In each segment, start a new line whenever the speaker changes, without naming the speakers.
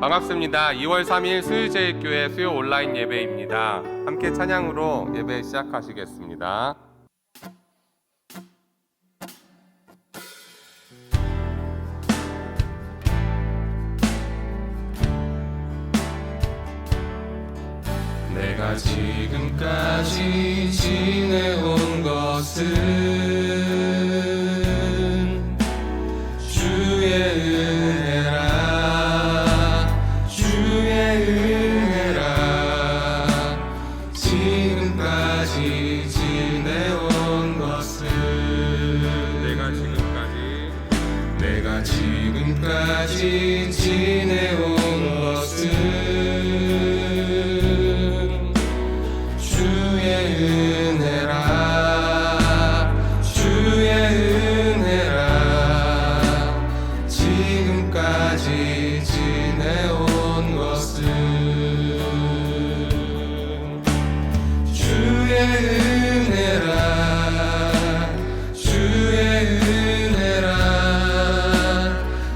반갑습니다. 2월 3일 수유제일교회 수요 온라인 예배입니다. 함께 찬양으로 예배 시작하시겠습니다. 내가 지금까지 지내온 것은 주의 은혜라, 주의 은혜라. 지금까지 지내온 것은 내가 지금까지 지내온 것은 주의 은혜라, 주의 은혜라. 지금까지 지내온 것은 주의 은혜라, 주의 은혜라.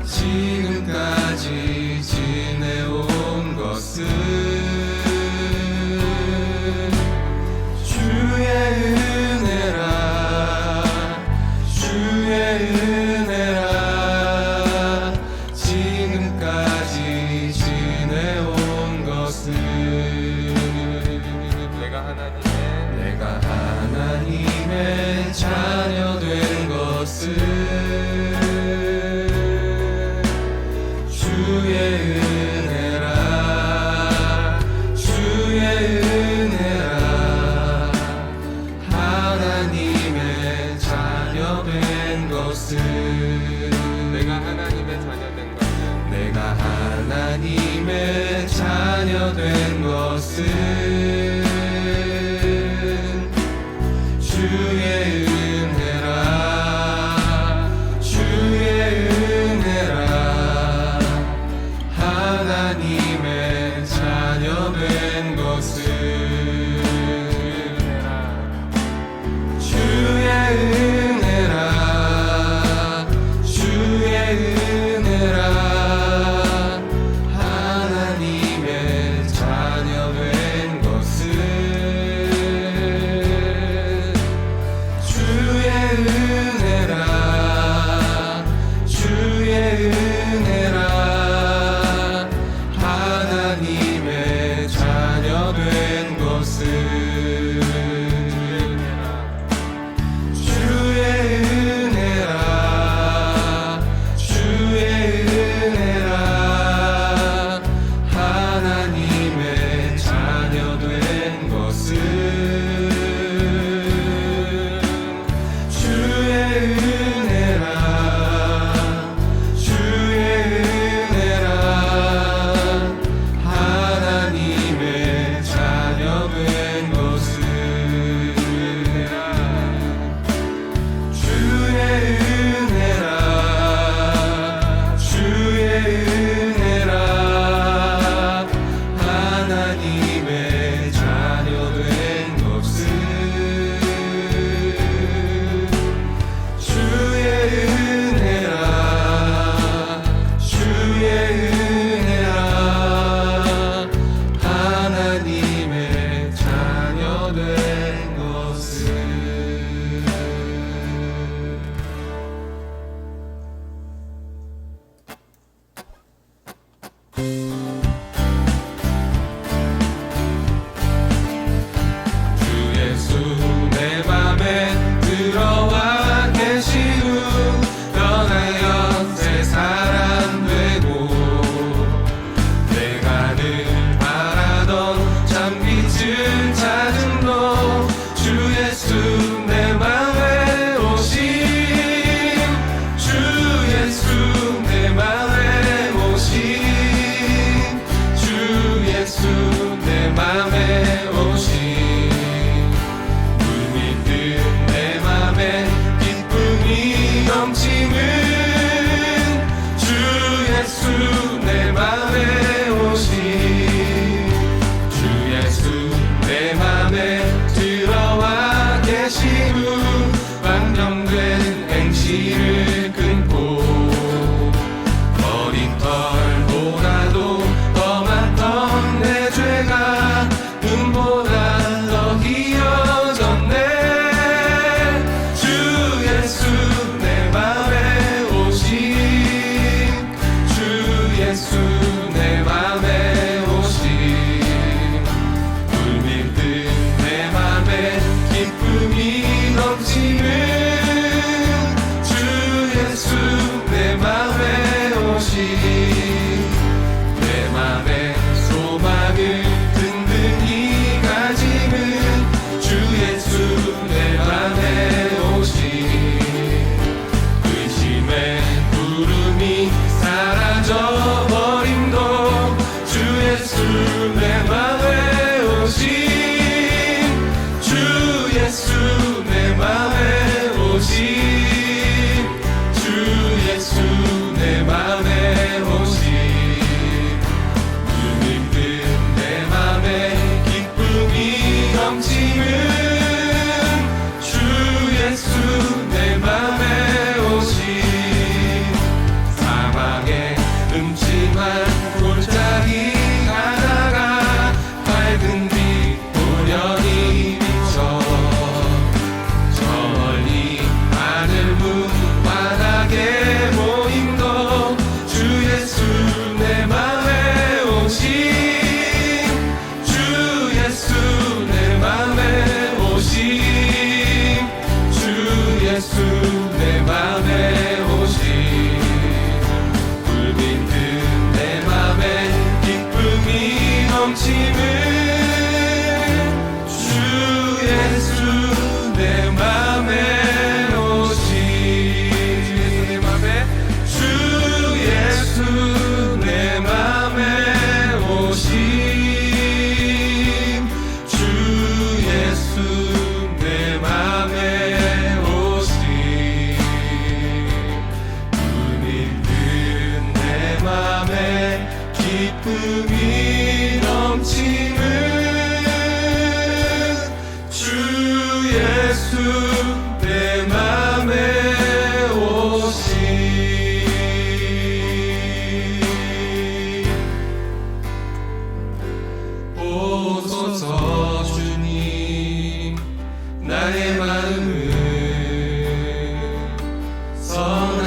지금까지 지내온 것은 주의 은혜라, 주의 은혜라. 지금까지 지내온 것은 내가 하나님의 자녀 된 것은 주의 은혜라, 주의 은혜라. 하나님의 자녀 된 것은 내가 하나님의 자녀 된 것은 주의 은혜라, 주의 은혜라. 하나님의 자녀 된 것은 주의 은혜라, 주의 은혜라. 하나님의 자녀 된 것은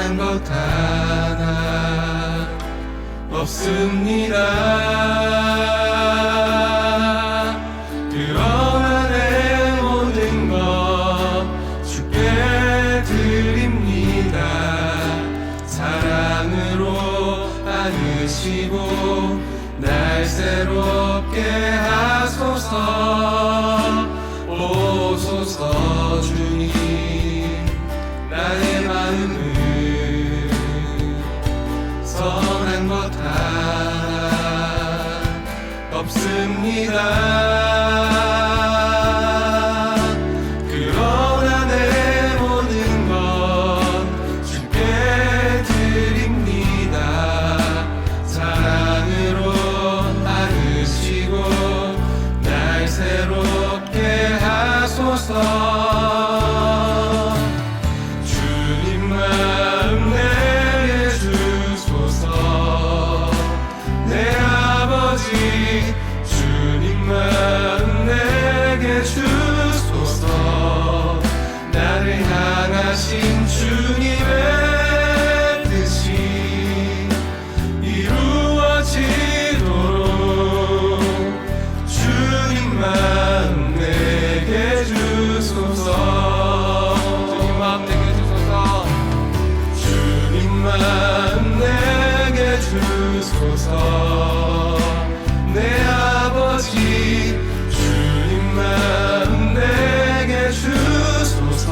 선한 것 하나 없습니다. 그러나 내 모든 것 주께 드립니다. 사랑으로 안으시고 날 새롭게 하소서. 오소서 주님, 나의 마음을 선한 것 하나 없습니다. 그러나 내 모든 것 주께 드립니다. 사랑으로 안으시고 날 새롭게 하소서. 주님 마음 내게 주소서. 내 아버지 주님 마음 내게 주소서. 나를 향하신 주님의 뜻이 이루어지도록 주님 마음 내게 주소서. 주님 마음 내게 주소서. 주님 마음 내게 주소서. 내 아버지 주님 마음 내게 주소서.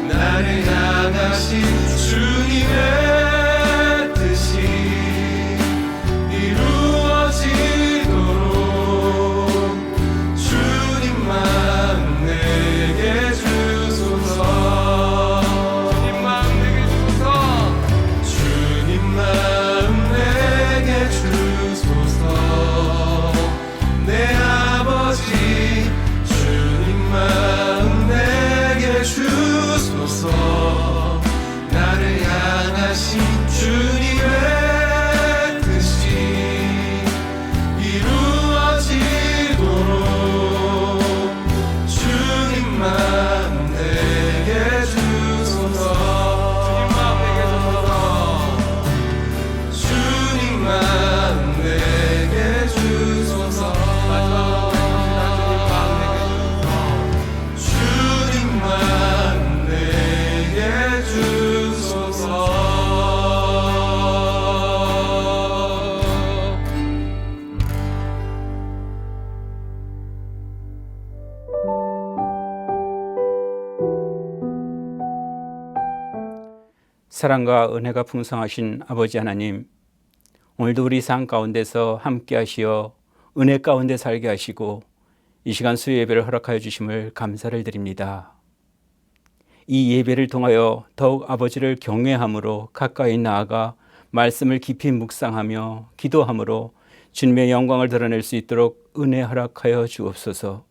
나를 향하신 주님의 뜻이 이루어지도록 주님 마음 내게 주소서. 주님 마음 내게 주소서. 주님 마음 내게 주소서. 내 아버지 주님 마음 내게 주소서. 나를 향하신 주님의 뜻이 이루어지도록 주님 마음 내게 주소서. 주님 마음 내게 주소서. 주님 마음 내게 주소서.
사랑과 은혜가 풍성하신 아버지 하나님, 오늘도 우리 삶 가운데서 함께 하시어 은혜 가운데 살게 하시고 이 시간 수요 예배를 허락하여 주심을 감사를 드립니다. 이 예배를 통하여 더욱 아버지를 경외함으로 가까이 나아가 말씀을 깊이 묵상하며 기도함으로 주님의 영광을 드러낼 수 있도록 은혜 허락하여 주옵소서.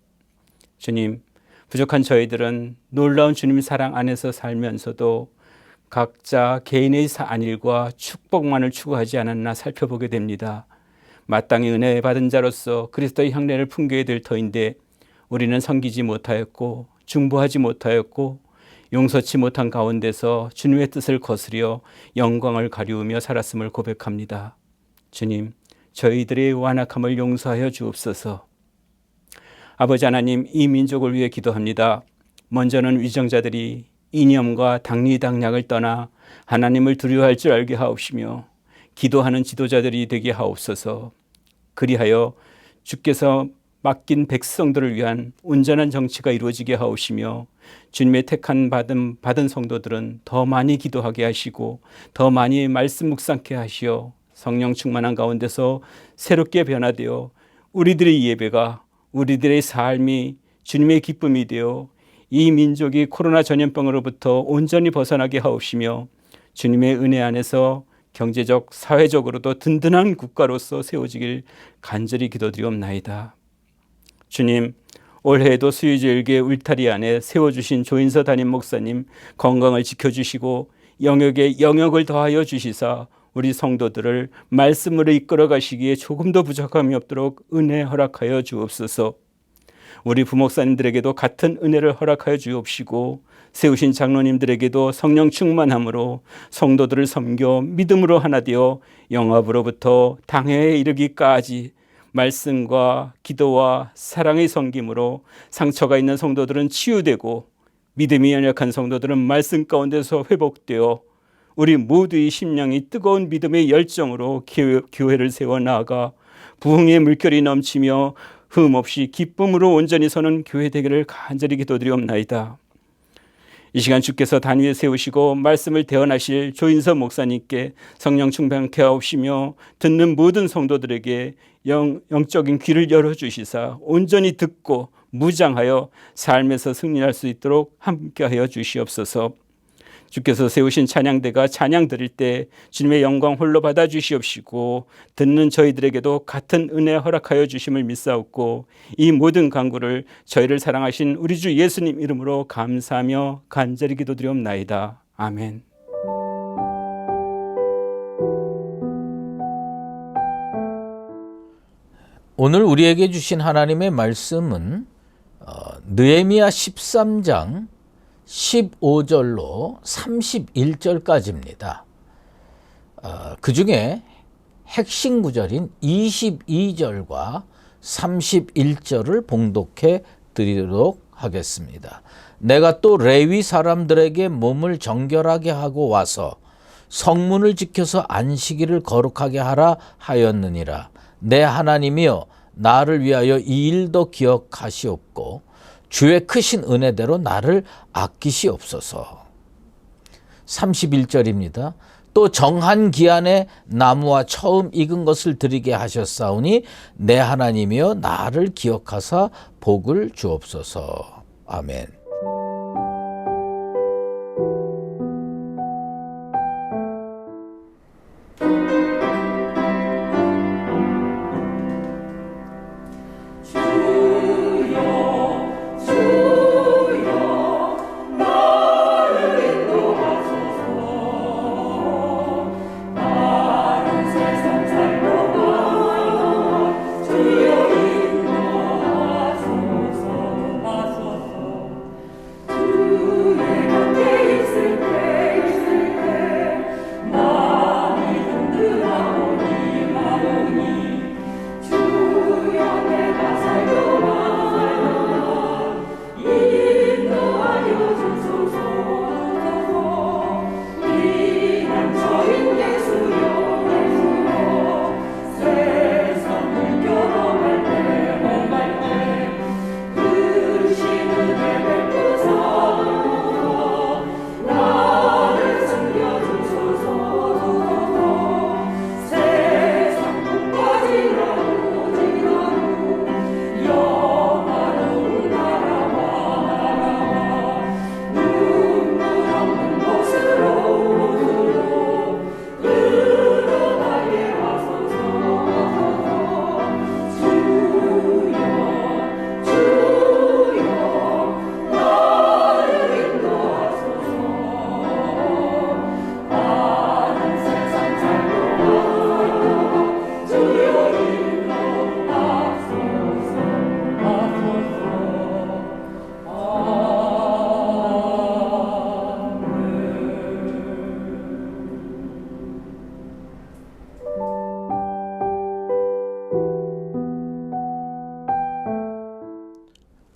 주님, 부족한 저희들은 놀라운 주님 사랑 안에서 살면서도 각자 개인의 안일과 축복만을 추구하지 않았나 살펴보게 됩니다. 마땅히 은혜 받은 자로서 그리스도의 향례를 풍겨야 될 터인데 우리는 섬기지 못하였고 중보하지 못하였고 용서치 못한 가운데서 주님의 뜻을 거스려 영광을 가리우며 살았음을 고백합니다. 주님, 저희들의 완악함을 용서하여 주옵소서. 아버지 하나님, 이 민족을 위해 기도합니다. 먼저는 위정자들이 이념과 당리당략을 떠나 하나님을 두려워할 줄 알게 하옵시며 기도하는 지도자들이 되게 하옵소서. 그리하여 주께서 맡긴 백성들을 위한 온전한 정치가 이루어지게 하옵시며 주님의 택한 받은 성도들은 더 많이 기도하게 하시고 더 많이 말씀 묵상케 하시어 성령 충만한 가운데서 새롭게 변화되어 우리들의 예배가, 우리들의 삶이 주님의 기쁨이 되어 이 민족이 코로나 전염병으로부터 온전히 벗어나게 하옵시며 주님의 은혜 안에서 경제적, 사회적으로도 든든한 국가로서 세워지길 간절히 기도드리옵나이다. 주님, 올해에도 수유주일교회 울타리 안에 세워주신 조인서 담임 목사님 건강을 지켜주시고 영역에 영역을 더하여 주시사 우리 성도들을 말씀으로 이끌어 가시기에 조금도 부족함이 없도록 은혜 허락하여 주옵소서. 우리 부목사님들에게도 같은 은혜를 허락하여 주옵시고 세우신 장로님들에게도 성령 충만함으로 성도들을 섬겨 믿음으로 하나 되어 영합으로부터 당회에 이르기까지 말씀과 기도와 사랑의 섬김으로 상처가 있는 성도들은 치유되고 믿음이 연약한 성도들은 말씀 가운데서 회복되어 우리 모두의 심령이 뜨거운 믿음의 열정으로 교회를 세워 나아가 부흥의 물결이 넘치며 흠없이 기쁨으로 온전히 서는 교회 되기를 간절히 기도드리옵나이다. 이 시간 주께서 단위에 세우시고 말씀을 대언하실 조인서 목사님께 성령 충만케 하옵시며 듣는 모든 성도들에게 영적인 귀를 열어주시사 온전히 듣고 무장하여 삶에서 승리할 수 있도록 함께하여 주시옵소서. 주께서 세우신 찬양대가 찬양 드릴 때 주님의 영광 홀로 받아 주시옵시고 듣는 저희들에게도 같은 은혜 허락하여 주심을 믿사옵고 이 모든 간구를 저희를 사랑하신 우리 주 예수님 이름으로 감사하며 간절히 기도드리옵나이다. 아멘.
오늘 우리에게 주신 하나님의 말씀은 느헤미야 13장 15절로 31절까지입니다. 그 중에 핵심 구절인 22절과 31절을 봉독해 드리도록 하겠습니다. 내가 또 레위 사람들에게 몸을 정결하게 하고 와서 성문을 지켜서 안식일을 거룩하게 하라 하였느니라. 내 하나님이여 나를 위하여 이 일도 기억하시옵고 주의 크신 은혜대로 나를 아끼시옵소서. 31절입니다. 또 정한 기한에 나무와 처음 익은 것을 드리게 하셨사오니 내 하나님이여 나를 기억하사 복을 주옵소서. 아멘.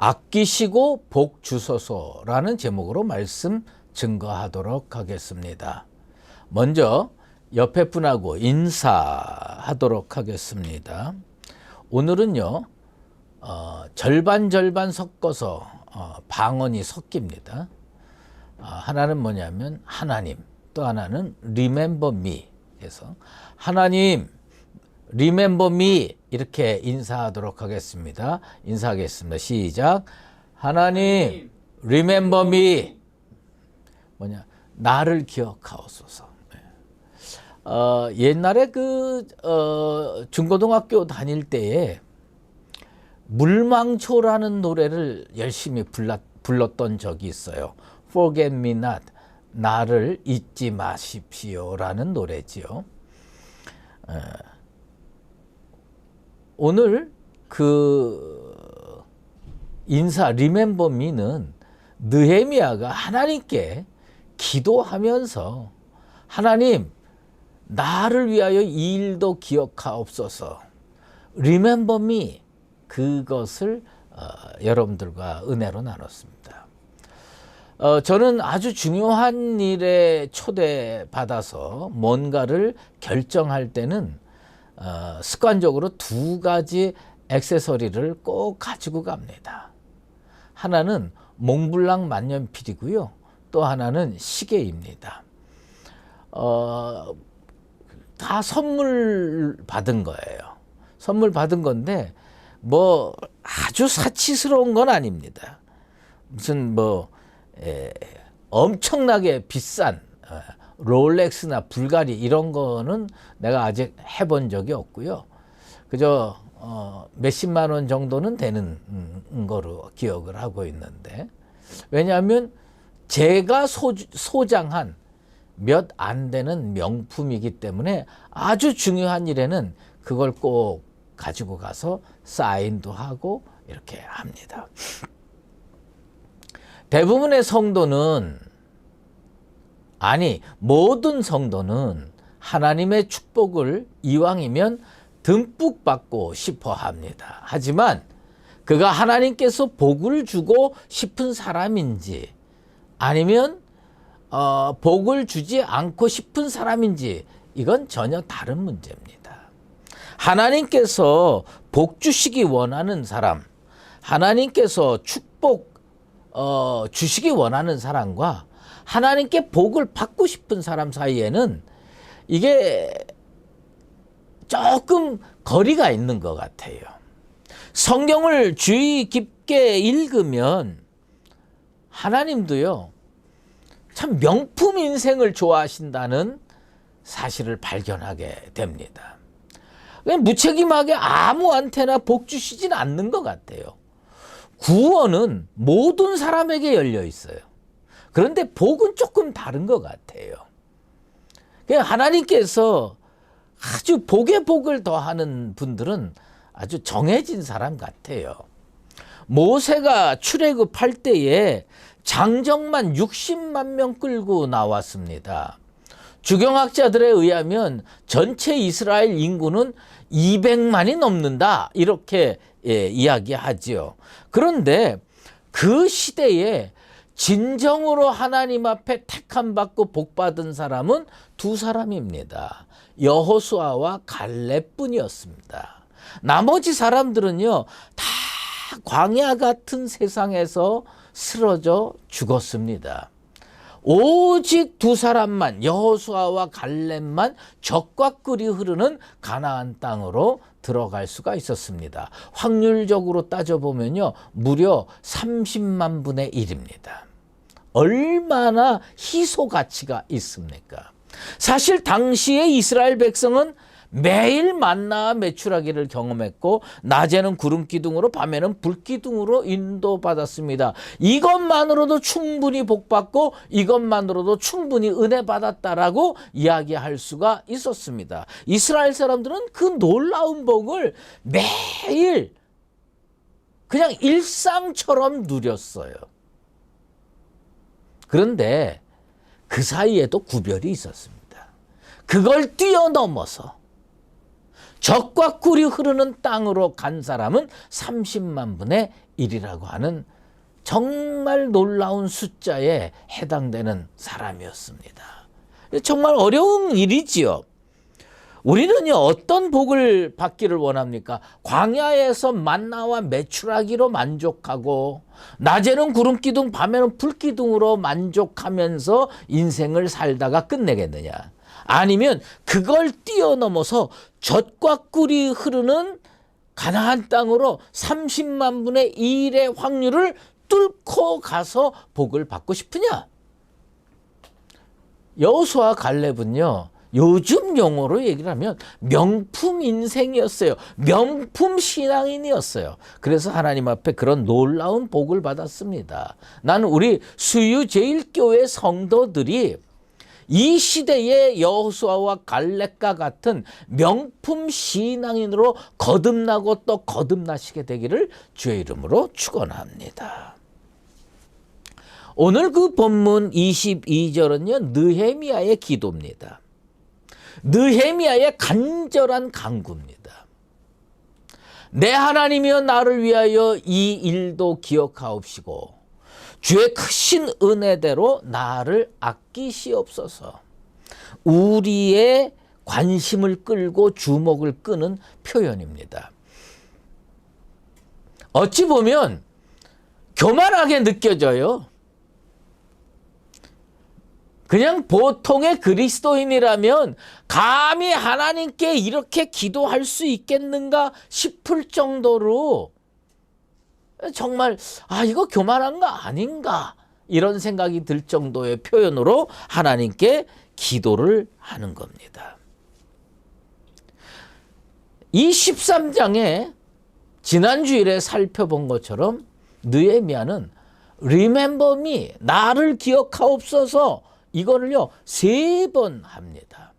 아끼시고 복 주소서라는 제목으로 말씀 증거하도록 하겠습니다. 먼저 옆에 분하고 인사하도록 하겠습니다. 오늘은요 절반 섞어서 방언이 섞입니다. 하나는 뭐냐면 하나님, 또 하나는 remember me 해서 하나님 remember me 이렇게 인사하도록 하겠습니다. 인사하겠습니다. 시작. 하나님 remember me 뭐냐 나를 기억하옵소서. 옛날에 중고등학교 다닐 때에 물망초라는 노래를 열심히 불렀던 적이 있어요. Forget me not, 나를 잊지 마십시오라는 노래지요. 오늘 인사 Remember me는 느헤미야가 하나님께 기도하면서 하나님 나를 위하여 이 일도 기억하옵소서. Remember me. 그것을 여러분들과 은혜로 나눴습니다. 저는 아주 중요한 일에 초대받아서 뭔가를 결정할 때는 습관적으로 두 가지 액세서리를 꼭 가지고 갑니다. 하나는 몽블랑 만년필이고요. 또 하나는 시계입니다. 다 선물 받은 거예요. 선물 받은 건데 뭐 아주 사치스러운 건 아닙니다. 무슨 엄청나게 비싼 롤렉스나 불가리 이런 거는 내가 아직 해본 적이 없고요. 그저 몇십만 원 정도는 되는 거로 기억을 하고 있는데, 왜냐하면 제가 소장한 몇 안 되는 명품이기 때문에 아주 중요한 일에는 그걸 꼭 가지고 가서 사인도 하고 이렇게 합니다. 대부분의 성도는, 아니 모든 성도는 하나님의 축복을 이왕이면 듬뿍 받고 싶어 합니다. 하지만 그가 하나님께서 복을 주고 싶은 사람인지 아니면 복을 주지 않고 싶은 사람인지 이건 전혀 다른 문제입니다. 하나님께서 복 주시기 원하는 사람, 하나님께서 축복 주시기 원하는 사람과 하나님께 복을 받고 싶은 사람 사이에는 이게 조금 거리가 있는 것 같아요. 성경을 주의 깊게 읽으면 하나님도요, 참 명품 인생을 좋아하신다는 사실을 발견하게 됩니다. 무책임하게 아무한테나 복 주시진 않는 것 같아요. 구원은 모든 사람에게 열려 있어요. 그런데 복은 조금 다른 것 같아요. 하나님께서 아주 복에 복을 더하는 분들은 아주 정해진 사람 같아요. 모세가 출애굽할 때에 장정만 60만 명 끌고 나왔습니다. 주경학자들에 의하면 전체 이스라엘 인구는 200만이 넘는다 이렇게 이야기하지요. 그런데 그 시대에 진정으로 하나님 앞에 택함 받고 복 받은 사람은 두 사람입니다. 여호수아와 갈렙뿐이었습니다. 나머지 사람들은요, 다 광야 같은 세상에서 쓰러져 죽었습니다. 오직 두 사람만, 여호수아와 갈렙만 적과 꿀이 흐르는 가나안 땅으로 들어갈 수가 있었습니다. 확률적으로 따져보면요, 무려 30만 분의 1입니다. 얼마나 희소 가치가 있습니까? 사실 당시의 이스라엘 백성은 매일 만나와 메추라기를 경험했고 낮에는 구름 기둥으로 밤에는 불 기둥으로 인도받았습니다. 이것만으로도 충분히 복받고 이것만으로도 충분히 은혜 받았다라고 이야기할 수가 있었습니다. 이스라엘 사람들은 그 놀라운 복을 매일 그냥 일상처럼 누렸어요. 그런데 그 사이에도 구별이 있었습니다. 그걸 뛰어넘어서 적과 꿀이 흐르는 땅으로 간 사람은 30만 분의 1이라고 하는 정말 놀라운 숫자에 해당되는 사람이었습니다. 정말 어려운 일이지요. 우리는요, 어떤 복을 받기를 원합니까? 광야에서 만나와 메추라기로 만족하고 낮에는 구름 기둥, 밤에는 불 기둥으로 만족하면서 인생을 살다가 끝내겠느냐? 아니면 그걸 뛰어넘어서 젖과 꿀이 흐르는 가나안 땅으로 30만 분의 1의 확률을 뚫고 가서 복을 받고 싶으냐? 여호수아 갈렙은요, 요즘 용어로 얘기를 하면 명품 인생이었어요. 명품 신앙인이었어요. 그래서 하나님 앞에 그런 놀라운 복을 받았습니다. 나는 우리 수유제일교회 성도들이 이 시대의 여호수아와 갈렙과 같은 명품 신앙인으로 거듭나고 또 거듭나시게 되기를 주의 이름으로 축원합니다. 오늘 그 본문 22절은요, 느헤미야의 기도입니다. 느헤미야의 간절한 간구입니다. 내 하나님이여 나를 위하여 이 일도 기억하옵시고 주의 크신 은혜대로 나를 아끼시옵소서. 우리의 관심을 끌고 주목을 끄는 표현입니다. 어찌 보면 교만하게 느껴져요. 그냥 보통의 그리스도인이라면 감히 하나님께 이렇게 기도할 수 있겠는가 싶을 정도로 정말 이거 교만한 거 아닌가 이런 생각이 들 정도의 표현으로 하나님께 기도를 하는 겁니다. 이 13장에 지난 주일에 살펴본 것처럼 느헤미야는 Remember me, 나를 기억하옵소서, 이거를요 3번 합니다.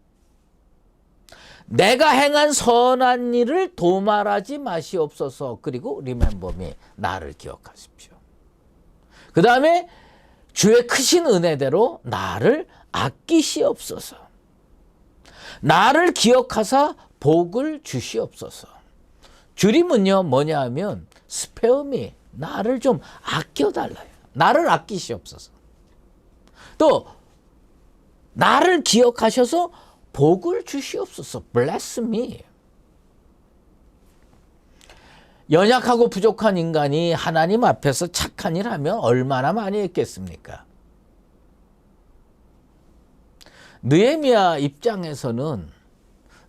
내가 행한 선한 일을 도말하지 마시옵소서. 그리고 Remember me, 나를 기억하십시오. 그 다음에 주의 크신 은혜대로 나를 아끼시옵소서. 나를 기억하사 복을 주시옵소서. 줄임은요 뭐냐 하면 spare me, 나를 좀 아껴달라요. 나를 아끼시옵소서. 또 나를 기억하셔서 복을 주시옵소서. Bless me. 연약하고 부족한 인간이 하나님 앞에서 착한 일 하면 얼마나 많이 했겠습니까? 느헤미야 입장에서는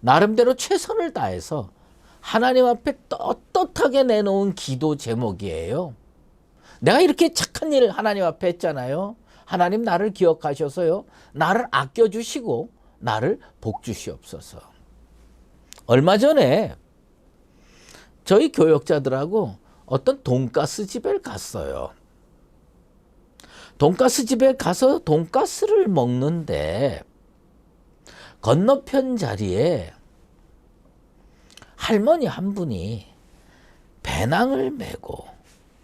나름대로 최선을 다해서 하나님 앞에 떳떳하게 내놓은 기도 제목이에요. 내가 이렇게 착한 일을 하나님 앞에 했잖아요. 하나님 나를 기억하셔서요, 나를 아껴주시고 나를 복 주시옵소서. 얼마 전에 저희 교역자들하고 어떤 돈가스 집에 갔어요. 돈가스 집에 가서 돈가스를 먹는데 건너편 자리에 할머니 한 분이 배낭을 메고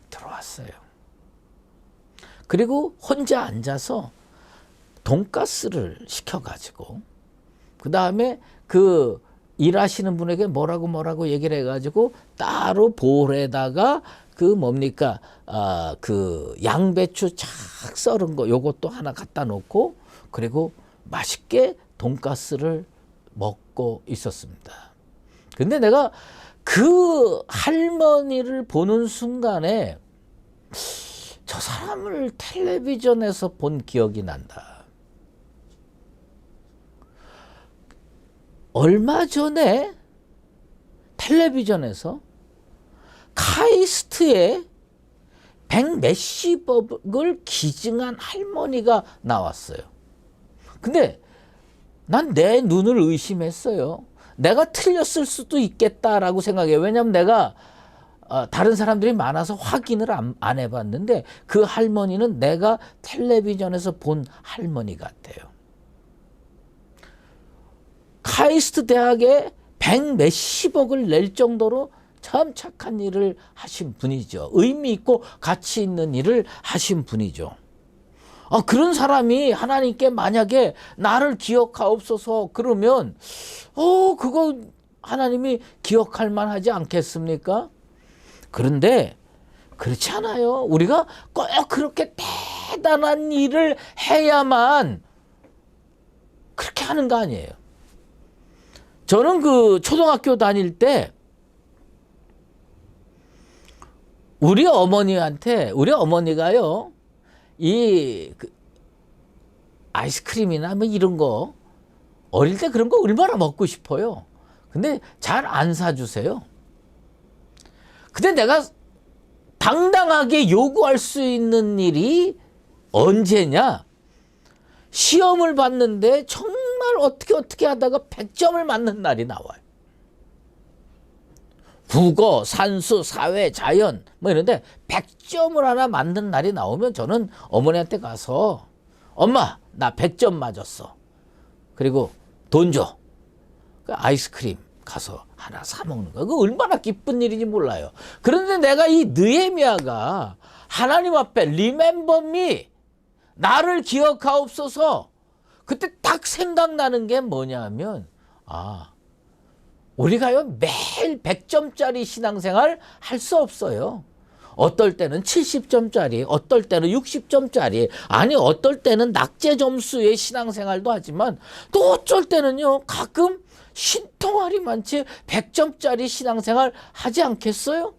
들어왔어요. 그리고 혼자 앉아서 돈가스를 시켜가지고 그 다음에 그 일하시는 분에게 뭐라고 얘기를 해가지고 따로 볼에다가 그 뭡니까 그 양배추 착 썰은 거 요것도 하나 갖다 놓고 그리고 맛있게 돈가스를 먹고 있었습니다. 근데 내가 그 할머니를 보는 순간에 저 사람을 텔레비전에서 본 기억이 난다. 얼마 전에 텔레비전에서 카이스트에 100몇십억을 기증한 할머니가 나왔어요. 근데 난 내 눈을 의심했어요. 내가 틀렸을 수도 있겠다라고 생각해요. 왜냐하면 내가 다른 사람들이 많아서 확인을 안 해봤는데 그 할머니는 내가 텔레비전에서 본 할머니 같아요. 카이스트 대학에 100몇십억을 낼 정도로 참 착한 일을 하신 분이죠. 의미 있고 가치 있는 일을 하신 분이죠. 그런 사람이 하나님께 만약에 나를 기억하옵소서 그러면 그거 하나님이 기억할 만하지 않겠습니까? 그런데 그렇지 않아요. 우리가 꼭 그렇게 대단한 일을 해야만 그렇게 하는 거 아니에요. 저는 그 초등학교 다닐 때 우리 어머니가요 그 아이스크림이나 뭐 이런 거 어릴 때 그런 거 얼마나 먹고 싶어요. 근데 잘 안 사주세요. 근데 내가 당당하게 요구할 수 있는 일이 언제냐? 시험을 봤는데 정말 어떻게 하다가 100점을 맞는 날이 나와요. 국어, 산수, 사회, 자연 뭐 이런데 100점을 하나 맞는 날이 나오면 저는 어머니한테 가서 엄마 나 100점 맞았어. 그리고 돈 줘. 그 아이스크림 가서 하나 사 먹는 거. 그거 얼마나 기쁜 일인지 몰라요. 그런데 내가 이 느헤미야가 하나님 앞에 Remember me, 나를 기억하옵소서. 그때 딱 생각나는 게 뭐냐면 우리가요 매일 100점짜리 신앙생활 할 수 없어요. 어떨 때는 70점짜리, 어떨 때는 60점짜리, 아니 어떨 때는 낙제 점수의 신앙생활도 하지만 또 어쩔 때는요 가끔 신통하리 많지 100점짜리 신앙생활 하지 않겠어요?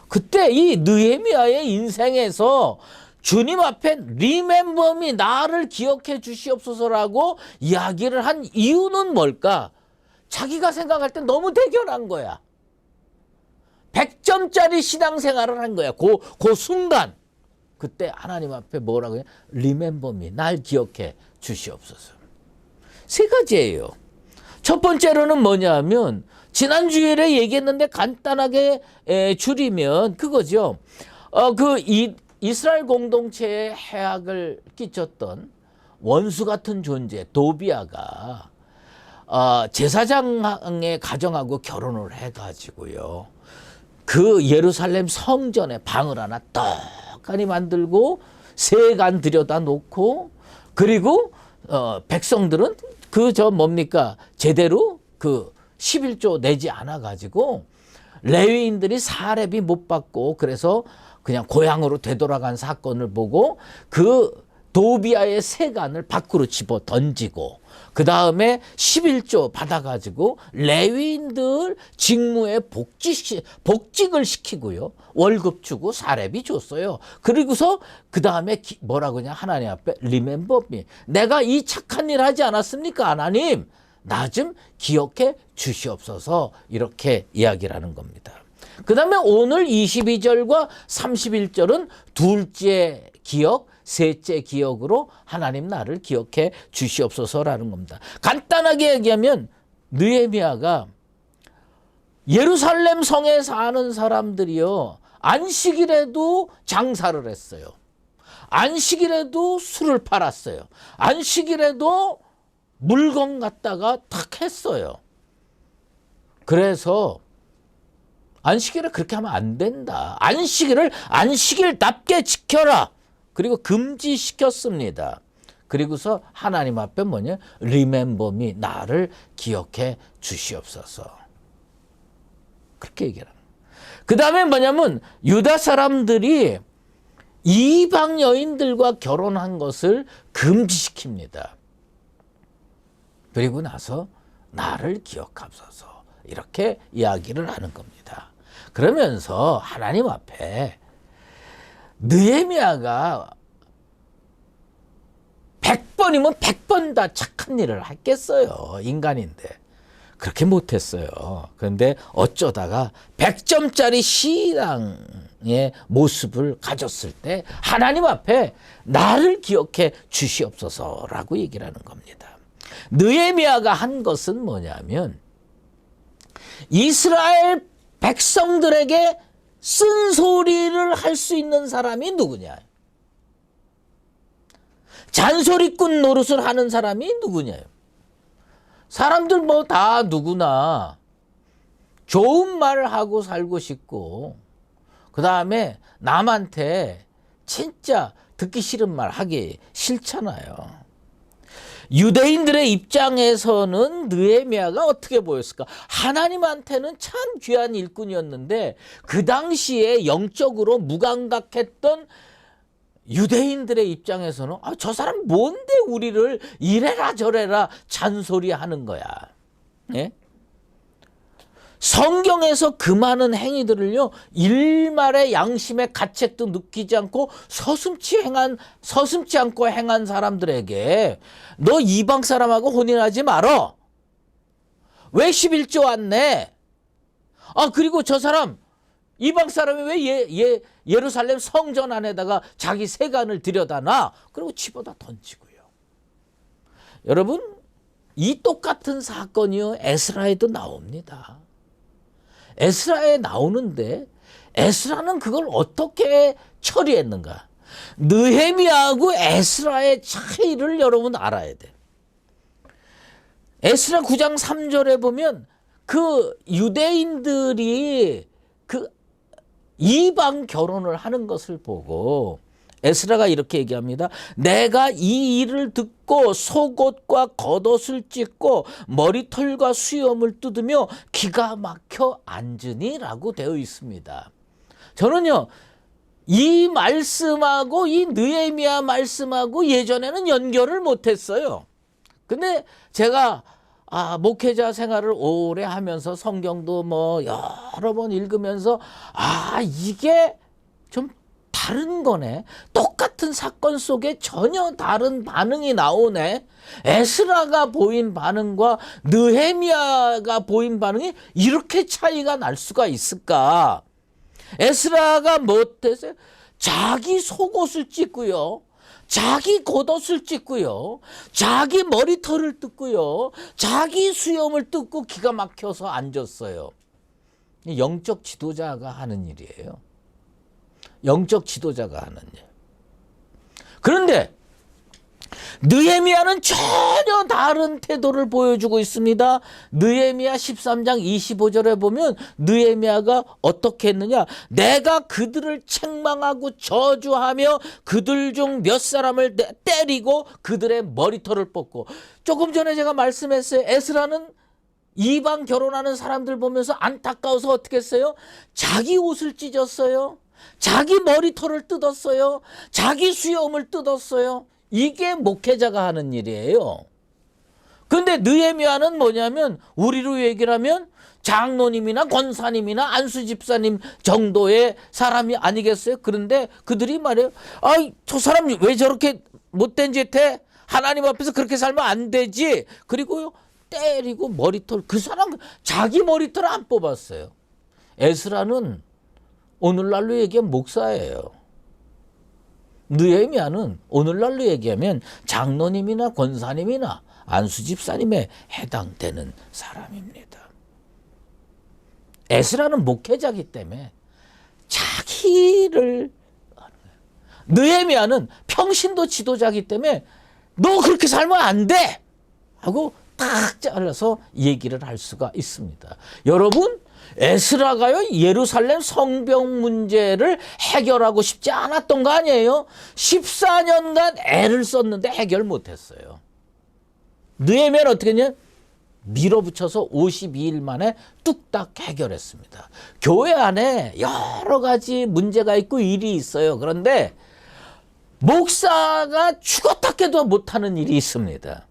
그때 이 느헤미야의 인생에서 주님 앞에 Remember me, 나를 기억해 주시옵소서라고 이야기를 한 이유는 뭘까? 자기가 생각할 때 너무 대견한 거야. 100점짜리 신앙생활을 한 거야. 그 순간. 그때 하나님 앞에 뭐라고 해요? Remember me, 날 기억해 주시옵소서. 세 가지예요. 첫 번째로는 뭐냐면 지난 주일에 얘기했는데 간단하게 줄이면 그거죠. 이스라엘 공동체에 해악을 끼쳤던 원수 같은 존재 도비아가 제사장의 가정하고 결혼을 해가지고요. 그 예루살렘 성전에 방을 하나 떡하니 만들고 세간 들여다 놓고 그리고 백성들은 제대로 그 11조 내지 않아 가지고 레위인들이 사렙이 못 받고 그래서 그냥 고향으로 되돌아간 사건을 보고 그 도비아의 세간을 밖으로 집어 던지고 그 다음에 11조 받아가지고 레위인들 직무에 복직을 시키고요. 월급 주고 사렙이 줬어요. 그리고서 그 다음에 뭐라고 하냐 하나님 앞에 Remember me. 내가 이 착한 일 하지 않았습니까 하나님? 나 좀 기억해 주시옵소서 이렇게 이야기를 하는 겁니다. 그 다음에 오늘 22절과 31절은 둘째 기억, 셋째 기억으로 하나님 나를 기억해 주시옵소서라는 겁니다. 간단하게 얘기하면 느헤미야가 예루살렘 성에 사는 사람들이요 안식일에도 장사를 했어요. 안식일에도 술을 팔았어요. 안식일에도 물건 갖다가 탁 했어요. 그래서 안식일에 그렇게 하면 안 된다. 안식일을 안식일답게 지켜라. 그리고 금지시켰습니다. 그리고서 하나님 앞에 뭐냐? Remember me, 나를 기억해 주시옵소서. 그렇게 얘기를 합니다. 그 다음에 뭐냐면 유다 사람들이 이방 여인들과 결혼한 것을 금지시킵니다. 그리고 나서 나를 기억하소서 이렇게 이야기를 하는 겁니다. 그러면서 하나님 앞에 느헤미야가 100번이면 100번 다 착한 일을 했겠어요. 인간인데. 그렇게 못했어요. 그런데 어쩌다가 100점짜리 신앙의 모습을 가졌을 때 하나님 앞에 나를 기억해 주시옵소서라고 얘기를 하는 겁니다. 느헤미야가 한 것은 뭐냐면 이스라엘 백성들에게 쓴소리를 할 수 있는 사람이 누구냐? 잔소리꾼 노릇을 하는 사람이 누구냐? 사람들 뭐 다 누구나 좋은 말을 하고 살고 싶고 그 다음에 남한테 진짜 듣기 싫은 말 하기 싫잖아요. 유대인들의 입장에서는 느헤미야가 어떻게 보였을까? 하나님한테는 참 귀한 일꾼이었는데 그 당시에 영적으로 무감각했던 유대인들의 입장에서는 저 사람 뭔데 우리를 이래라 저래라 잔소리하는 거야. 예? 성경에서 그 많은 행위들을요 일말의 양심의 가책도 느끼지 않고 서슴지 않고 행한 사람들에게 너 이방 사람하고 혼인하지 말어. 왜 11조 안 내? 그리고 저 사람 이방 사람이 왜 예루살렘 성전 안에다가 자기 세간을 들여다 놔? 그리고 집어다 던지고요. 여러분 이 똑같은 사건이요 에스라에도 나옵니다. 에스라에 나오는데 에스라는 그걸 어떻게 처리했는가? 느헤미야하고 에스라의 차이를 여러분 알아야 돼. 에스라 9장 3절에 보면 그 유대인들이 그 이방 결혼을 하는 것을 보고 에스라가 이렇게 얘기합니다. 내가 이 일을 듣고 속옷과 겉옷을 찢고 머리털과 수염을 뜯으며 기가 막혀 앉으니라고 되어 있습니다. 저는요, 이 말씀하고 이 느헤미야 말씀하고 예전에는 연결을 못했어요. 근데 제가 목회자 생활을 오래 하면서 성경도 뭐 여러 번 읽으면서 이게 좀 다른 거네. 똑같은 사건 속에 전혀 다른 반응이 나오네. 에스라가 보인 반응과 느헤미야가 보인 반응이 이렇게 차이가 날 수가 있을까? 에스라가 뭐 어땠어요? 자기 속옷을 찢고요. 자기 겉옷을 찢고요. 자기 머리털을 뜯고요. 자기 수염을 뜯고 기가 막혀서 앉았어요. 영적 지도자가 하는 일이에요. 영적 지도자가 하는 일. 그런데 느헤미야는 전혀 다른 태도를 보여주고 있습니다. 느헤미야 13장 25절에 보면 느헤미야가 어떻게 했느냐? 내가 그들을 책망하고 저주하며 그들 중 몇 사람을 때리고 그들의 머리털을 뽑고. 조금 전에 제가 말씀했어요. 에스라는 이방 결혼하는 사람들 보면서 안타까워서 어떻게 했어요? 자기 옷을 찢었어요. 자기 머리털을 뜯었어요. 자기 수염을 뜯었어요. 이게 목회자가 하는 일이에요. 그런데 느헤미야는 뭐냐면 우리로 얘기를 하면 장로님이나 권사님이나 안수 집사님 정도의 사람이 아니겠어요? 그런데 그들이 말해요. 저 사람 왜 저렇게 못된 짓 해? 하나님 앞에서 그렇게 살면 안 되지. 그리고요, 때리고 머리털, 그 사람 자기 머리털 안 뽑았어요. 에스라는 오늘날로 얘기하면 목사예요. 느헤미야는 오늘날로 얘기하면 장로님이나 권사님이나 안수집사님에 해당되는 사람입니다. 에스라는 목회자이기 때문에 자기를, 느헤미야는 평신도 지도자이기 때문에 너 그렇게 살면 안 돼! 하고 딱 잘라서 얘기를 할 수가 있습니다. 여러분, 에스라가요, 예루살렘 성벽 문제를 해결하고 싶지 않았던 거 아니에요? 14년간 애를 썼는데 해결 못했어요. 느헤미야는 어떻게 했냐? 밀어붙여서 52일 만에 뚝딱 해결했습니다. 교회 안에 여러 가지 문제가 있고 일이 있어요. 그런데 목사가 죽었다 깨도 못하는 일이 있습니다.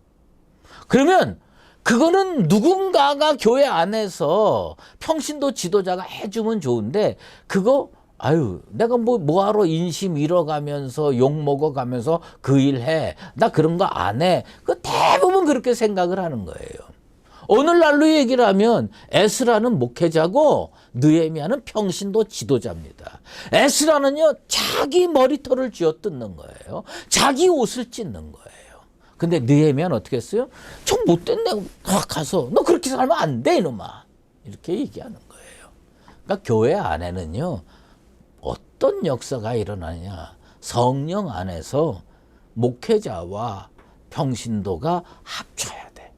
그러면 그거는 누군가가 교회 안에서 평신도 지도자가 해주면 좋은데, 그거 내가 뭐하러 인심 잃어가면서 욕 먹어가면서 그 일 해. 나 그런 거 안 해. 그 대부분 그렇게 생각을 하는 거예요. 오늘날로 얘기를 하면 에스라는 목회자고 느헤미야는 평신도 지도자입니다. 에스라는요, 자기 머리털을 쥐어뜯는 거예요. 자기 옷을 찢는 거예요. 근데 느헤미야는 어떻게 했어요? 저 못된 내 가서 너 그렇게 살면 안 돼, 이놈아. 이렇게 얘기하는 거예요. 그러니까 교회 안에는요, 어떤 역사가 일어나냐? 성령 안에서 목회자와 평신도가 합쳐야 돼.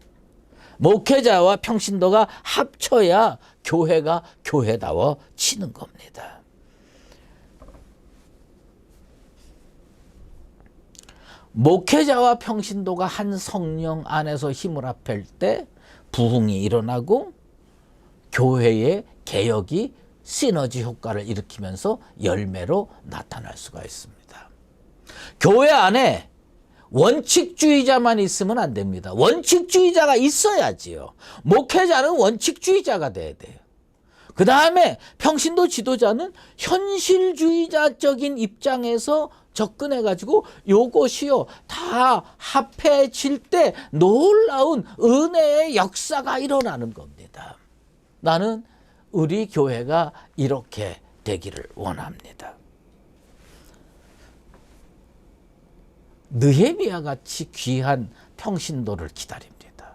목회자와 평신도가 합쳐야 교회가 교회다워지는 겁니다. 목회자와 평신도가 한 성령 안에서 힘을 합할 때 부흥이 일어나고 교회의 개혁이 시너지 효과를 일으키면서 열매로 나타날 수가 있습니다. 교회 안에 원칙주의자만 있으면 안 됩니다. 원칙주의자가 있어야지요. 목회자는 원칙주의자가 돼야 돼요. 그 다음에 평신도 지도자는 현실주의자적인 입장에서 접근해가지고 요것이요, 다 합해질 때 놀라운 은혜의 역사가 일어나는 겁니다. 나는 우리 교회가 이렇게 되기를 원합니다. 느헤미야 같이 귀한 평신도를 기다립니다.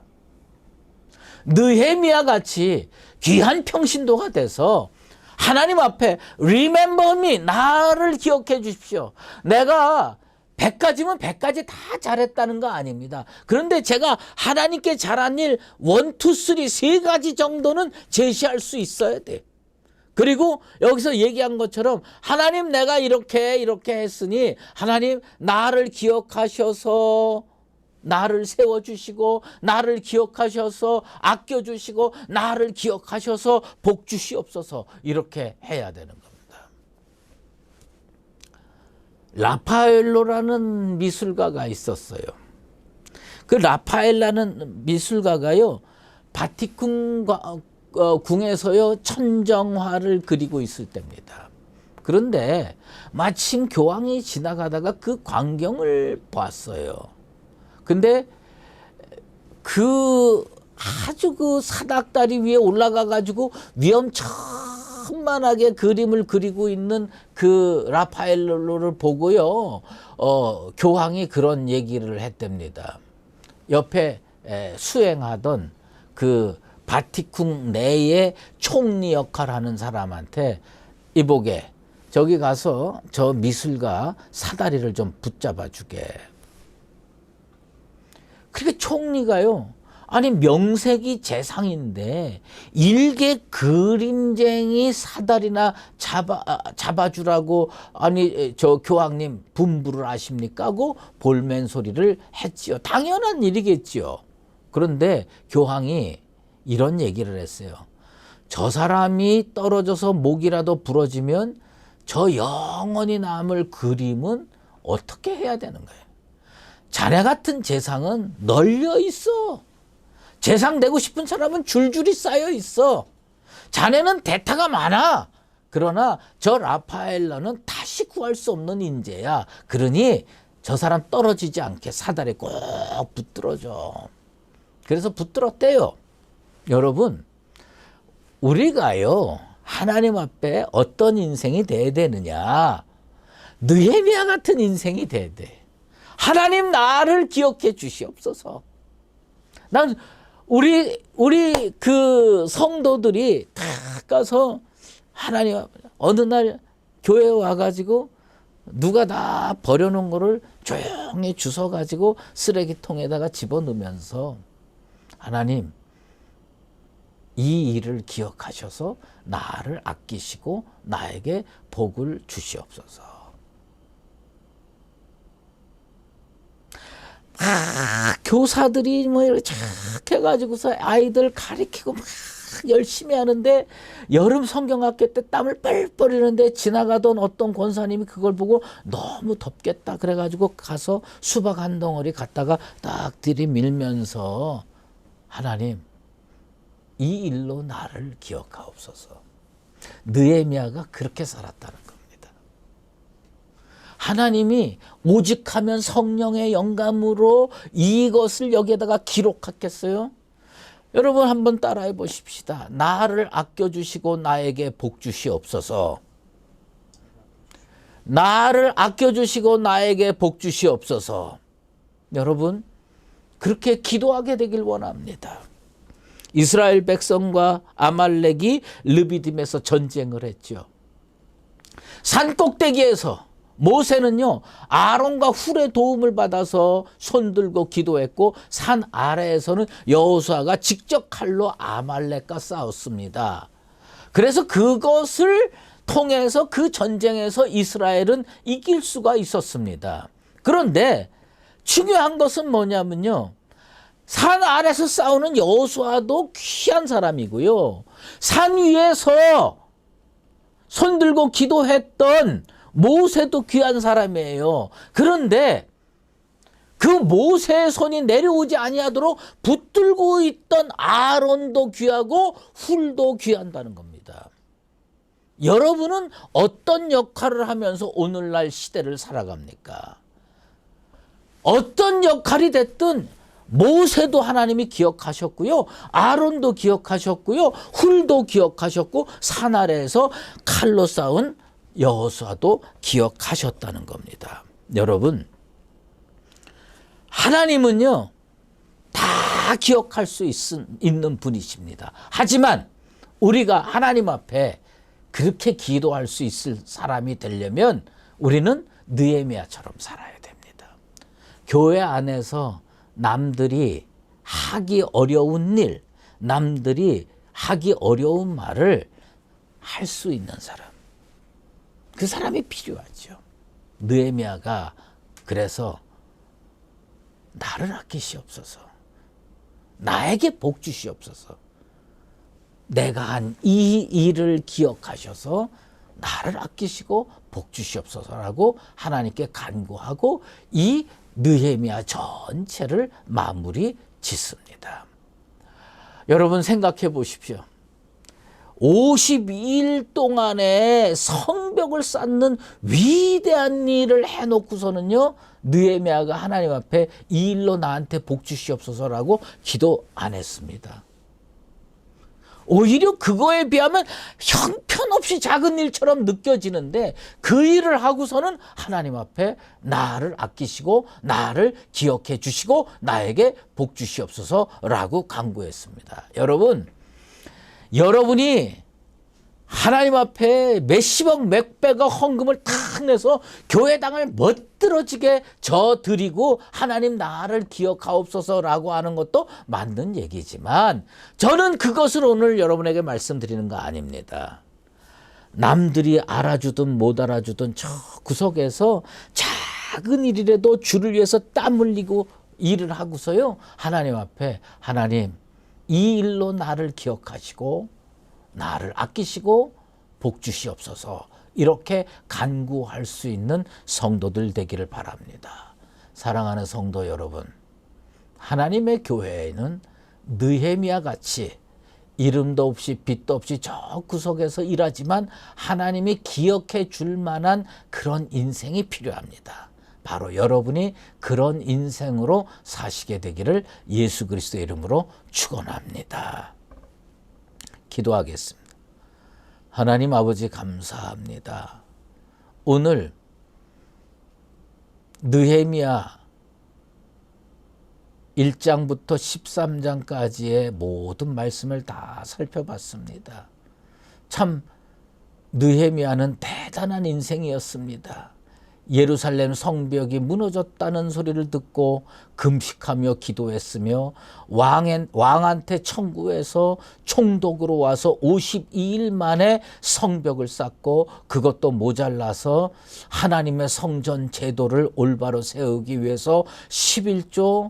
느헤미야 같이 귀한 평신도가 돼서 하나님 앞에 remember me, 나를 기억해 주십시오. 내가 100가지면 100가지 다 잘했다는 거 아닙니다. 그런데 제가 하나님께 잘한 일 1, 2, 3, 3가지 정도는 제시할 수 있어야 돼요. 그리고 여기서 얘기한 것처럼 하나님 내가 이렇게 했으니 하나님 나를 기억하셔서 나를 세워주시고 나를 기억하셔서 아껴주시고 나를 기억하셔서 복 주시옵소서 이렇게 해야 되는 겁니다. 라파엘로라는 미술가가 있었어요. 그 라파엘라는 미술가가요 바티칸 궁에서요 천정화를 그리고 있을 때입니다. 그런데 마침 교황이 지나가다가 그 광경을 봤어요. 근데 아주 그 사닥다리 위에 올라가 가지고 위험천만하게 그림을 그리고 있는 그 라파엘로를 보고요 교황이 그런 얘기를 했답니다. 옆에 수행하던 그 바티칸 내에 총리 역할을 하는 사람한테 이보게 저기 가서 저 미술가 사다리를 좀 붙잡아 주게. 그러니까 총리가요 아니 명색이 재상인데 일개 그림쟁이 사다리나 잡아주라고 아니 저 교황님 분부를 하십니까 하고 볼멘 소리를 했지요. 당연한 일이겠지요. 그런데 교황이 이런 얘기를 했어요. 저 사람이 떨어져서 목이라도 부러지면 저 영원히 남을 그림은 어떻게 해야 되는 거예요? 자네 같은 재상은 널려 있어. 재상 되고 싶은 사람은 줄줄이 쌓여 있어. 자네는 대타가 많아. 그러나 저 라파엘라는 다시 구할 수 없는 인재야. 그러니 저 사람 떨어지지 않게 사다리에 꼭 붙들어줘. 그래서 붙들었대요. 여러분, 우리가요 하나님 앞에 어떤 인생이 돼야 되느냐? 느헤미야 같은 인생이 돼야 돼. 하나님 나를 기억해 주시옵소서. 난 우리 그 성도들이 다 가서 하나님 어느 날 교회에 와가지고 누가 다 버려놓은 거를 조용히 주워가지고 쓰레기통에다가 집어넣으면서 하나님 이 일을 기억하셔서 나를 아끼시고 나에게 복을 주시옵소서. 교사들이 뭐 이렇게 착 해가지고서 아이들 가리키고 막 열심히 하는데 여름 성경학교 때 땀을 뻘뻘 흘리는데 지나가던 어떤 권사님이 그걸 보고 너무 덥겠다 그래가지고 가서 수박 한 덩어리 갖다가 딱 들이밀면서 하나님 이 일로 나를 기억하옵소서. 느헤미야가 그렇게 살았다는 겁니다. 하나님이 오직하면 성령의 영감으로 이것을 여기에다가 기록하겠어요? 여러분 한번 따라해 보십시다. 나를 아껴주시고 나에게 복 주시옵소서. 나를 아껴주시고 나에게 복 주시옵소서. 여러분 그렇게 기도하게 되길 원합니다. 이스라엘 백성과 아말렉이 르비딤에서 전쟁을 했죠. 산 꼭대기에서 모세는요 아론과 훌의 도움을 받아서 손들고 기도했고 산 아래에서는 여호수아가 직접 칼로 아말렉과 싸웠습니다. 그래서 그것을 통해서 그 전쟁에서 이스라엘은 이길 수가 있었습니다. 그런데 중요한 것은 뭐냐면요, 산 아래서 싸우는 여호수아도 귀한 사람이고요, 산 위에서 손들고 기도했던 모세도 귀한 사람이에요. 그런데 그 모세의 손이 내려오지 아니하도록 붙들고 있던 아론도 귀하고 훌도 귀한다는 겁니다. 여러분은 어떤 역할을 하면서 오늘날 시대를 살아갑니까? 어떤 역할이 됐든 모세도 하나님이 기억하셨고요, 아론도 기억하셨고요, 훌도 기억하셨고 산 아래에서 칼로 싸운 여호수아도 기억하셨다는 겁니다. 여러분, 하나님은요 다 기억할 수 있는 분이십니다. 하지만 우리가 하나님 앞에 그렇게 기도할 수 있을 사람이 되려면 우리는 느헤미야처럼 살아야 됩니다. 교회 안에서 남들이 하기 어려운 일, 남들이 하기 어려운 말을 할 수 있는 사람, 그 사람이 필요하죠. 느헤미야가 그래서 나를 아끼시옵소서, 나에게 복 주시옵소서, 내가 한 이 일을 기억하셔서 나를 아끼시고 복 주시옵소서라고 하나님께 간구하고 이 느헤미야 전체를 마무리 짓습니다. 여러분 생각해 보십시오. 52일 동안에 성벽을 쌓는 위대한 일을 해놓고서는요, 느헤미야가 하나님 앞에 이 일로 나한테 복 주시옵소서라고 기도 안 했습니다. 오히려 그거에 비하면 형편없이 작은 일처럼 느껴지는데 그 일을 하고서는 하나님 앞에 나를 아끼시고 나를 기억해 주시고 나에게 복 주시옵소서라고 간구했습니다. 여러분이 하나님 앞에 몇십억 몇백억 헌금을 탁 내서 교회당을 멋들어지게 져드리고 하나님 나를 기억하옵소서라고 하는 것도 맞는 얘기지만 저는 그것을 오늘 여러분에게 말씀드리는 거 아닙니다. 남들이 알아주든 못 알아주든 저 구석에서 작은 일이라도 주를 위해서 땀 흘리고 일을 하고서요, 하나님 앞에 하나님 이 일로 나를 기억하시고 나를 아끼시고 복 주시옵소서, 이렇게 간구할 수 있는 성도들 되기를 바랍니다. 사랑하는 성도 여러분, 하나님의 교회에는 느헤미야 같이 이름도 없이 빛도 없이 저 구석에서 일하지만 하나님이 기억해 줄 만한 그런 인생이 필요합니다. 바로 여러분이 그런 인생으로 사시게 되기를 예수 그리스도의 이름으로 축원합니다. 기도하겠습니다. 하나님 아버지 감사합니다. 오늘 느헤미야 1장부터 13장까지의 모든 말씀을 다 살펴봤습니다. 참 느헤미야는 대단한 인생이었습니다. 예루살렘 성벽이 무너졌다는 소리를 듣고 금식하며 기도했으며 왕한테 청구해서 총독으로 와서 52일 만에 성벽을 쌓고 그것도 모자라서 하나님의 성전 제도를 올바로 세우기 위해서 11조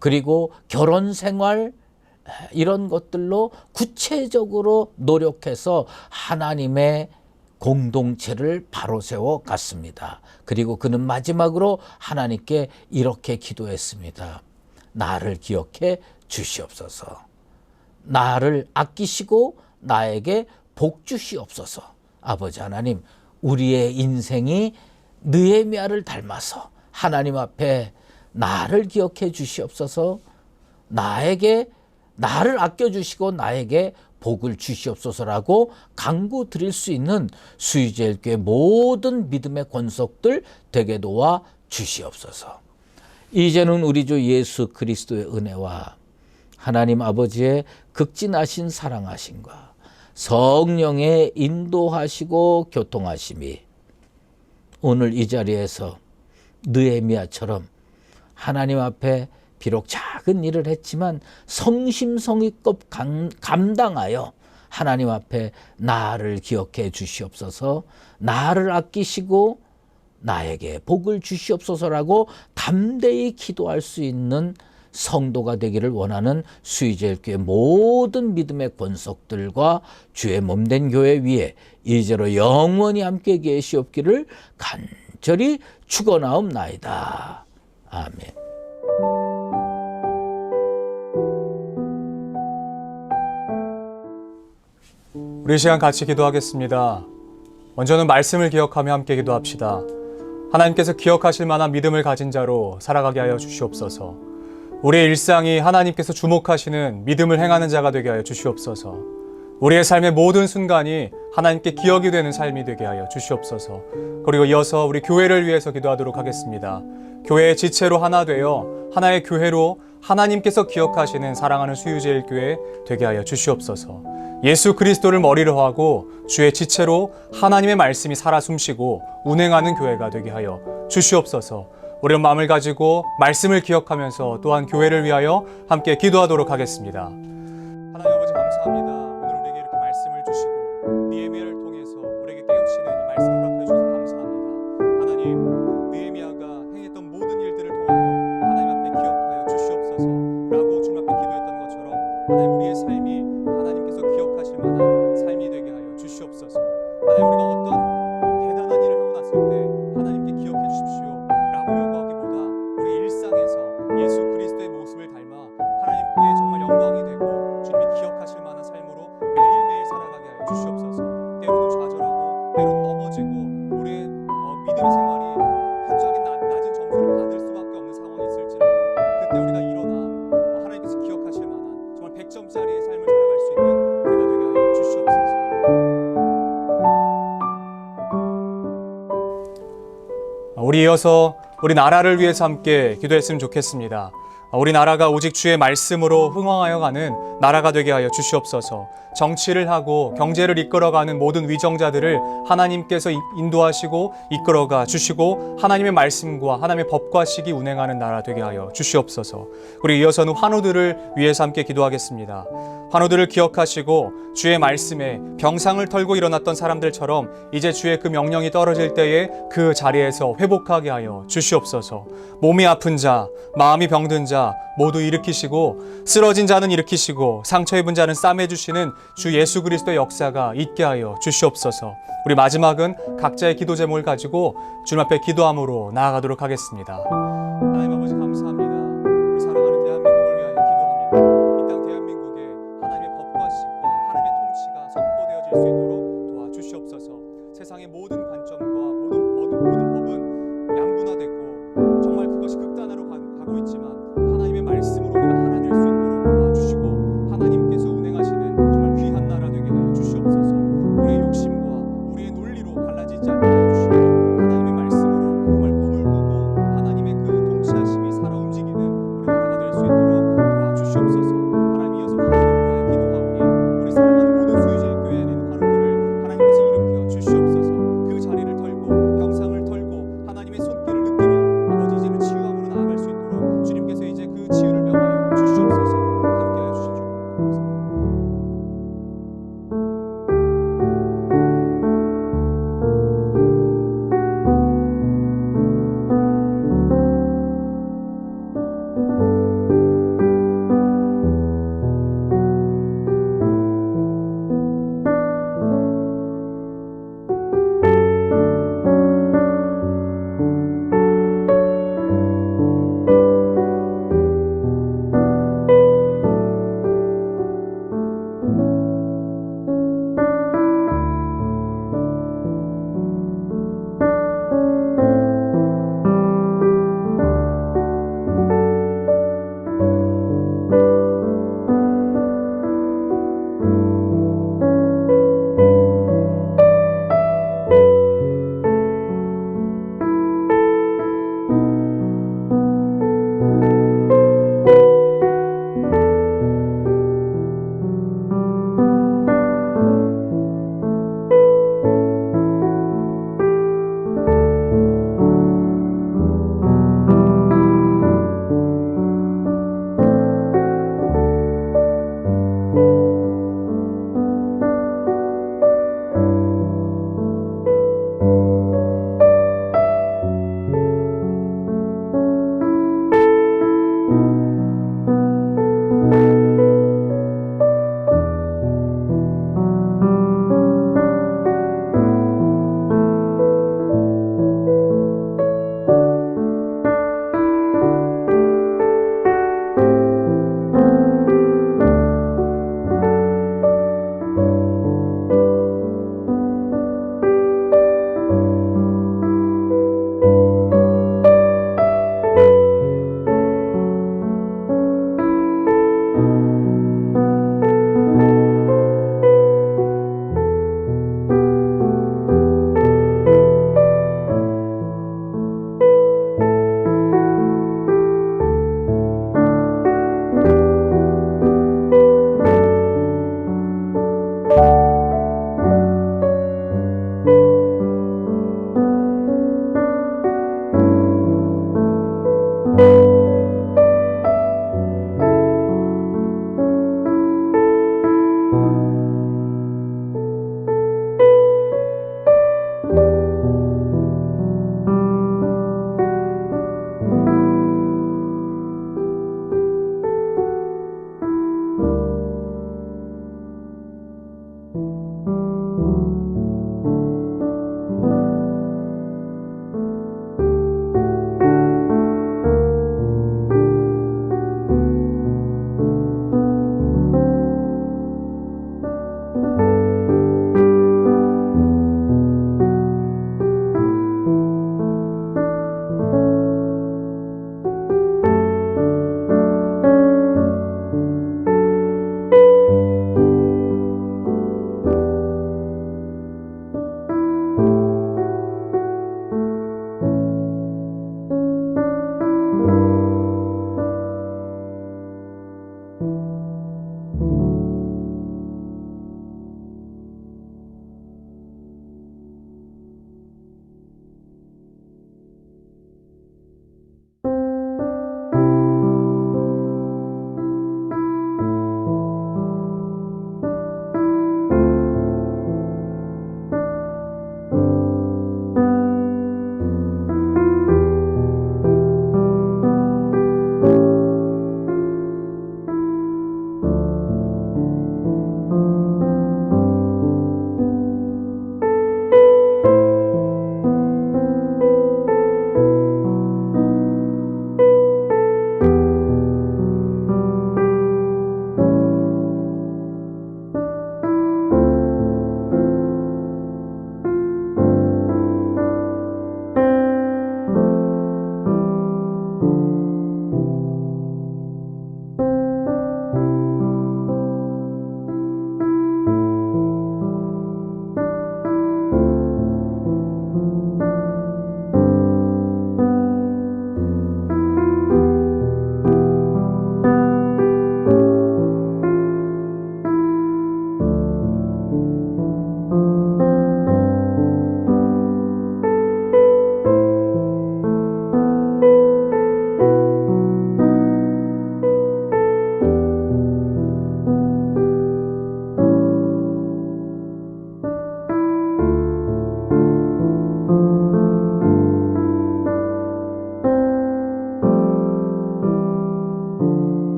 그리고 결혼 생활 이런 것들로 구체적으로 노력해서 하나님의 공동체를 바로 세워 갔습니다. 그리고 그는 마지막으로 하나님께 이렇게 기도했습니다. 나를 기억해 주시옵소서. 나를 아끼시고 나에게 복 주시옵소서. 아버지 하나님, 우리의 인생이 느헤미야를 닮아서 하나님 앞에 나를 기억해 주시옵소서. 나를 아껴주시고 나에게 복을 주시옵소서라고 간구 드릴 수 있는 수의제일교회 모든 믿음의 권속들 되게 도와 주시옵소서. 이제는 우리 주 예수 그리스도의 은혜와 하나님 아버지의 극진하신 사랑하심과 성령의 인도하시고 교통하심이 오늘 이 자리에서 느헤미야처럼 하나님 앞에 비록 작은 일을 했지만 성심성의껏 감당하여 하나님 앞에 나를 기억해 주시옵소서, 나를 아끼시고 나에게 복을 주시옵소서라고 담대히 기도할 수 있는 성도가 되기를 원하는 수의제일교회 모든 믿음의 권속들과 주의 몸된 교회 위에 이제로 영원히 함께 계시옵기를 간절히 축원하옵나이다. 아멘.
우리 이 시간 같이 기도하겠습니다. 먼저는 말씀을 기억하며 함께 기도합시다. 하나님께서 기억하실 만한 믿음을 가진 자로 살아가게 하여 주시옵소서. 우리의 일상이 하나님께서 주목하시는 믿음을 행하는 자가 되게 하여 주시옵소서. 우리의 삶의 모든 순간이 하나님께 기억이 되는 삶이 되게 하여 주시옵소서. 그리고 이어서 우리 교회를 위해서 기도하도록 하겠습니다. 교회의 지체로 하나 되어 하나의 교회로 하나님께서 기억하시는 사랑하는 수유제일교회 되게 하여 주시옵소서. 예수 그리스도를 머리로 하고 주의 지체로 하나님의 말씀이 살아 숨쉬고 운행하는 교회가 되게 하여 주시옵소서. 우리는 마음을 가지고 말씀을 기억하면서 또한 교회를 위하여 함께 기도하도록 하겠습니다. 하나님 아버지 감사합니다. 오늘 우리에게 이렇게 말씀을 주시고 느헤미야를 하나님 우리의 삶이 하나님께서 기억하실 만한 삶이 되게 하여 주시옵소서. 하나님 우리가 어떤 대단한 일을 하고 났을 때 하나님께 기억해 주십시오 라고 요구하기보다 우리 일상에서 예수 그리스도의 모습을 닮아 하나님께 정말 영광이 되고 주님이 기억하실 만한 삶으로 매일매일 살아가게 하여 주시옵소서. 때로는 좌절하고 때로는 넘어지고 우리의 믿음의 생활이 현저하게 낮은 점수를 받을 수밖에 없는 상황이 있을지라도 그때 우리가 일어나 하나님께서 기억하실 만한 정말 100점짜리의 삶을 살아갈 수 있는 우리가 되게 하여 주시옵소서. 우리 이어서 우리 나라를 위해서 함께 기도했으면 좋겠습니다. 우리 나라가 오직 주의 말씀으로 흥왕하여 가는 나라가 되게 하여 주시옵소서. 정치를 하고 경제를 이끌어가는 모든 위정자들을 하나님께서 인도하시고 이끌어가 주시고 하나님의 말씀과 하나님의 법과 식이 운행하는 나라 되게 하여 주시옵소서. 우리 이어서는 환우들을 위해서 함께 기도하겠습니다. 환우들을 기억하시고 주의 말씀에 병상을 털고 일어났던 사람들처럼 이제 주의 그 명령이 떨어질 때에 그 자리에서 회복하게 하여 주시옵소서. 몸이 아픈 자, 마음이 병든 자 모두 일으키시고 쓰러진 자는 일으키시고 상처 입은 자는 싸매주시는 주 예수 그리스도의 역사가 있게 하여 주시옵소서. 우리 마지막은 각자의 기도 제목을 가지고 주님 앞에 기도함으로 나아가도록 하겠습니다.